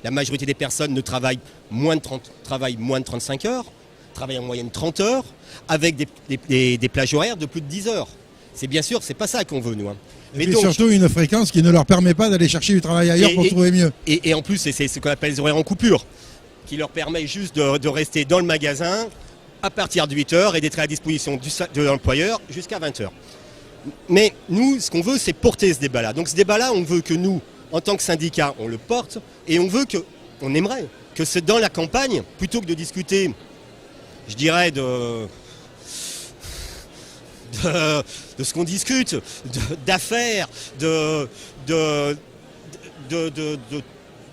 La majorité des personnes ne travaillent moins de 35 heures, travaillent en moyenne 30 heures, avec des plages horaires de plus de 10 heures. C'est bien sûr, c'est pas ça qu'on veut, nous. Mais donc, surtout une fréquence qui ne leur permet pas d'aller chercher du travail ailleurs pour trouver mieux. Et en plus, c'est ce qu'on appelle les horaires en coupure, qui leur permet juste de rester dans le magasin à partir de 8 heures et d'être à la disposition de l'employeur jusqu'à 20 heures. Mais nous, ce qu'on veut, c'est porter ce débat-là. Donc ce débat-là, on veut que nous, en tant que syndicat, on le porte, et on aimerait que c'est dans la campagne, plutôt que de discuter, je dirais, de ce qu'on discute, d'affaires,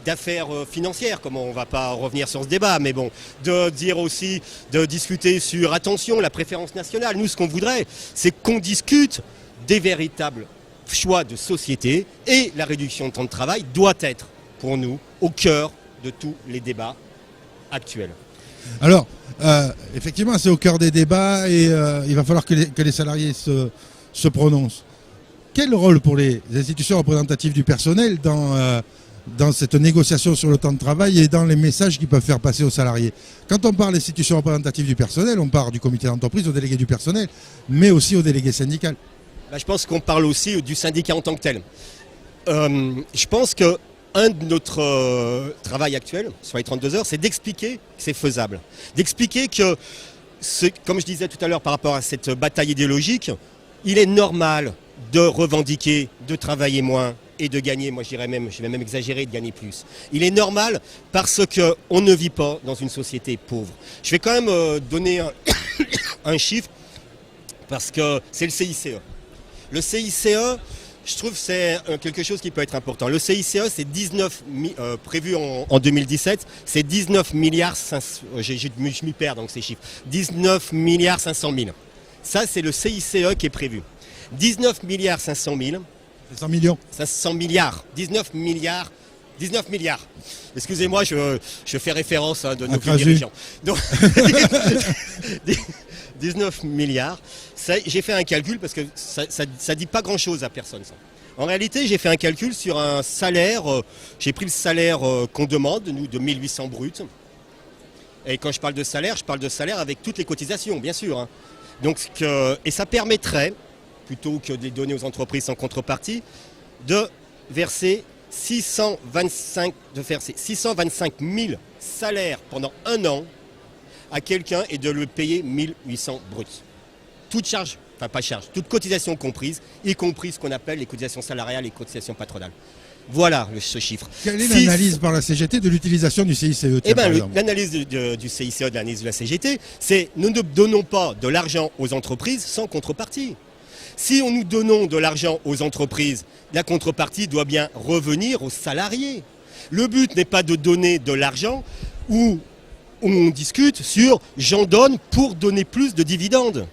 d'affaires financières, comment on ne va pas revenir sur ce débat, mais bon, de dire aussi, de discuter sur, attention, la préférence nationale. Nous, ce qu'on voudrait, c'est qu'on discute des véritables choix de société, et la réduction de temps de travail doit être, pour nous, au cœur de tous les débats actuels. Alors, effectivement, c'est au cœur des débats et il va falloir que les salariés se prononcent. Quel rôle pour les institutions représentatives du personnel dans cette négociation sur le temps de travail et dans les messages qu'ils peuvent faire passer aux salariés? Quand on parle d'institutions représentatives du personnel, on parle du comité d'entreprise, aux délégués du personnel, mais aussi aux délégués syndicaux. Là, je pense qu'on parle aussi du syndicat en tant que tel. Je pense que un de notre travail actuel, sur les 32 heures, c'est d'expliquer que c'est faisable. D'expliquer que, comme je disais tout à l'heure par rapport à cette bataille idéologique, il est normal de revendiquer, de travailler moins et de gagner, moi je vais même exagérer, de gagner plus. Il est normal parce qu'on ne vit pas dans une société pauvre. Je vais quand même donner un chiffre parce que c'est le CICE. Le CICE, je trouve que c'est quelque chose qui peut être important. Le CICE, c'est 19, prévu en 2017, c'est 19 milliards, je m'y perds dans ces chiffres, 19 milliards 500 000. Ça, c'est le CICE qui est prévu. 19 milliards 500 000. 500 millions. 500 milliards. 19 milliards. Excusez-moi, je fais référence de nos dirigeants. Donc, 19 milliards. J'ai fait un calcul parce que ça dit pas grand-chose à personne, ça. En réalité, j'ai fait un calcul sur un salaire. J'ai pris le salaire qu'on demande, nous, de 1800 bruts. Et quand je parle de salaire avec toutes les cotisations, bien sûr. Hein. Donc, et ça permettrait, plutôt que de les donner aux entreprises sans contrepartie, de verser 625 000 salaires pendant un an à quelqu'un et de le payer 1800 bruts. Toute charge, enfin pas charge, toute cotisation comprise, y compris ce qu'on appelle les cotisations salariales et les cotisations patronales. Voilà ce chiffre. Quelle est l'analyse par la CGT de l'utilisation du CICE? L'analyse du CICE, de l'analyse de la CGT, c'est nous ne donnons pas de l'argent aux entreprises sans contrepartie. Si nous donnons de l'argent aux entreprises, la contrepartie doit bien revenir aux salariés. Le but n'est pas de donner de l'argent où on discute sur j'en donne pour donner plus de dividendes.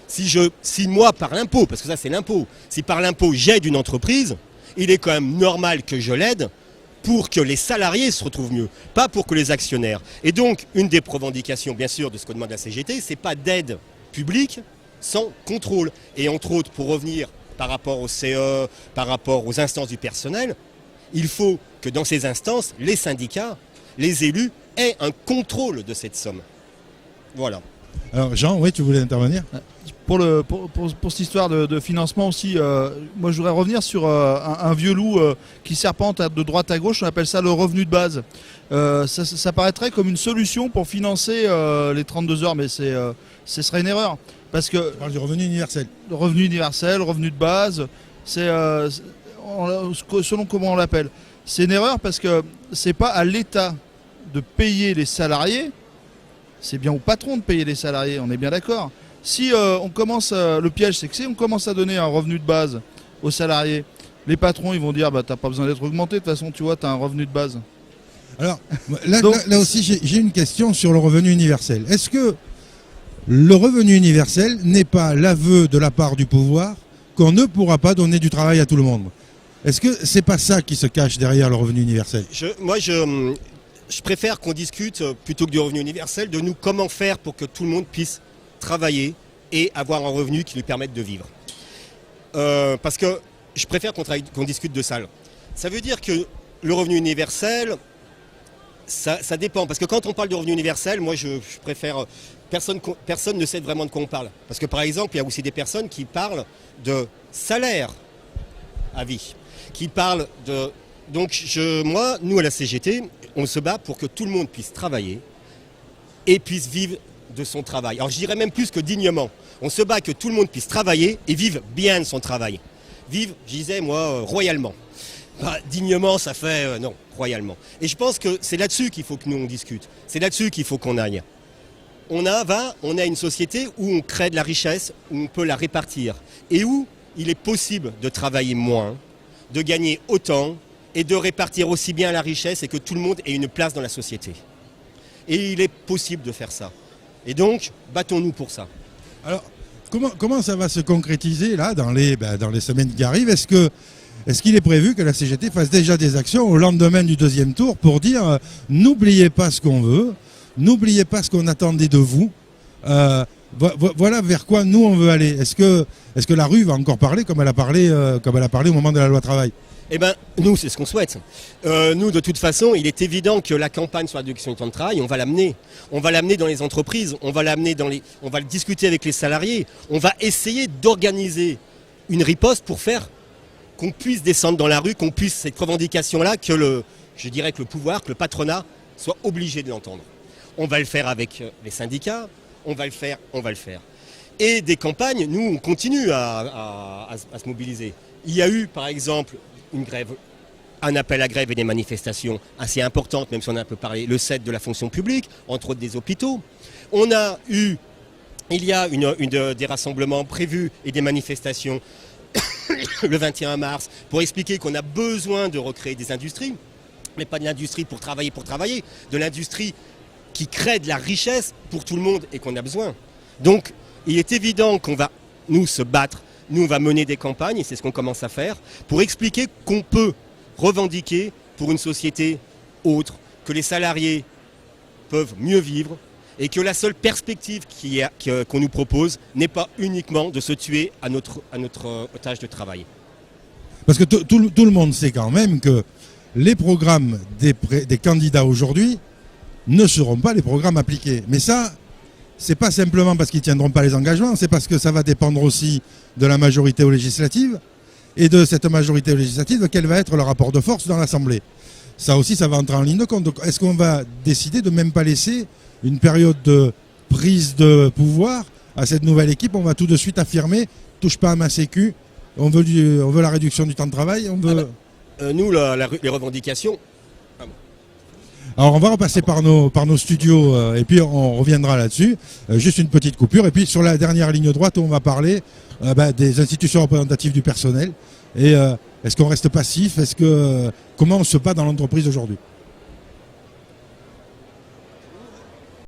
Si moi, par l'impôt, parce que ça c'est l'impôt, si par l'impôt j'aide une entreprise, il est quand même normal que je l'aide pour que les salariés se retrouvent mieux, pas pour que les actionnaires. Et donc, une des revendications, bien sûr, de ce que demande la CGT, c'est pas d'aide publique sans contrôle. Et entre autres, pour revenir par rapport au CE, par rapport aux instances du personnel, il faut que dans ces instances, les syndicats, les élus, aient un contrôle de cette somme. Voilà. Alors Jean, oui, tu voulais intervenir ? Pour cette histoire de financement aussi, moi je voudrais revenir sur un vieux loup qui serpente de droite à gauche, on appelle ça le revenu de base. Ça paraîtrait comme une solution pour financer les 32 heures, mais ce serait une erreur. Parce que tu parles du revenu universel. Le revenu universel, le revenu de base, c'est selon comment on l'appelle. C'est une erreur parce que c'est pas à l'État de payer les salariés, c'est bien au patron de payer les salariés, on est bien d'accord. Si on commence, le piège c'est que si on commence à donner un revenu de base aux salariés, les patrons ils vont dire bah t'as pas besoin d'être augmenté, de toute façon tu vois t'as un revenu de base. Alors là aussi j'ai une question sur le revenu universel. Est-ce que le revenu universel n'est pas l'aveu de la part du pouvoir qu'on ne pourra pas donner du travail à tout le monde? Est-ce que c'est pas ça qui se cache derrière le revenu universel? Je préfère qu'on discute, plutôt que du revenu universel, de nous comment faire pour que tout le monde puisse travailler et avoir un revenu qui lui permette de vivre. Parce que je préfère qu'on discute de ça. Ça veut dire que le revenu universel, Ça dépend, parce que quand on parle de revenu universel, moi je préfère... Personne ne sait vraiment de quoi on parle. Parce que par exemple, il y a aussi des personnes qui parlent de salaire à vie, qui parlent de... Donc nous à la CGT, on se bat pour que tout le monde puisse travailler et puisse vivre de son travail. Alors je dirais même plus que dignement. On se bat que tout le monde puisse travailler et vivre bien de son travail. Vivre, je disais moi, royalement. Dignement, ça fait non, royalement. Et je pense que c'est là-dessus qu'il faut que nous on discute. C'est là-dessus qu'il faut qu'on aille. On a une société où on crée de la richesse, où on peut la répartir. Et où il est possible de travailler moins, de gagner autant et de répartir aussi bien la richesse et que tout le monde ait une place dans la société. Et il est possible de faire ça. Et donc, battons-nous pour ça. Alors, comment ça va se concrétiser là dans les semaines qui arrivent? Est-ce qu'il est prévu que la CGT fasse déjà des actions au lendemain du deuxième tour pour dire n'oubliez pas ce qu'on veut, n'oubliez pas ce qu'on attendait de vous, voilà vers quoi nous on veut aller. Est-ce que la rue va encore parler comme elle a parlé au moment de la loi travail? Eh bien, nous, c'est ce qu'on souhaite. Nous, de toute façon, il est évident que la campagne sur la réduction du temps de travail, on va l'amener. On va l'amener dans les entreprises, on va le discuter avec les salariés. On va essayer d'organiser une riposte pour faire qu'on puisse descendre dans la rue, qu'on puisse, cette revendication-là, que le pouvoir, que le patronat soit obligé de l'entendre. On va le faire avec les syndicats, on va le faire. Et des campagnes, nous, on continue à se mobiliser. Il y a eu, par exemple, une grève, un appel à grève et des manifestations assez importantes, même si on a un peu parlé, le 7 de la fonction publique, entre autres des hôpitaux. Il y a des rassemblements prévus et des manifestations le 21 mars pour expliquer qu'on a besoin de recréer des industries, mais pas de l'industrie pour travailler, de l'industrie qui crée de la richesse pour tout le monde et qu'on a besoin. Donc, il est évident qu'on va, nous, se battre. Nous, on va mener des campagnes, et c'est ce qu'on commence à faire, pour expliquer qu'on peut revendiquer pour une société autre, que les salariés peuvent mieux vivre, et que la seule perspective qu'on nous propose n'est pas uniquement de se tuer à notre tâche de travail. Parce que tout le monde sait quand même que les programmes des candidats aujourd'hui ne seront pas les programmes appliqués. Mais ça, c'est pas simplement parce qu'ils ne tiendront pas les engagements, c'est parce que ça va dépendre aussi de la majorité aux législatives et de cette majorité législative, quel va être le rapport de force dans l'Assemblée. Ça aussi, ça va entrer en ligne de compte. Donc, est-ce qu'on va décider de même pas laisser une période de prise de pouvoir à cette nouvelle équipe? On va tout de suite affirmer, touche pas à ma sécu, on veut la réduction du temps de travail, nous, les revendications... Alors on va repasser par nos studios et puis on reviendra là-dessus. Juste une petite coupure et puis sur la dernière ligne droite on va parler des institutions représentatives du personnel et est-ce qu'on reste passif, comment on se bat dans l'entreprise aujourd'hui?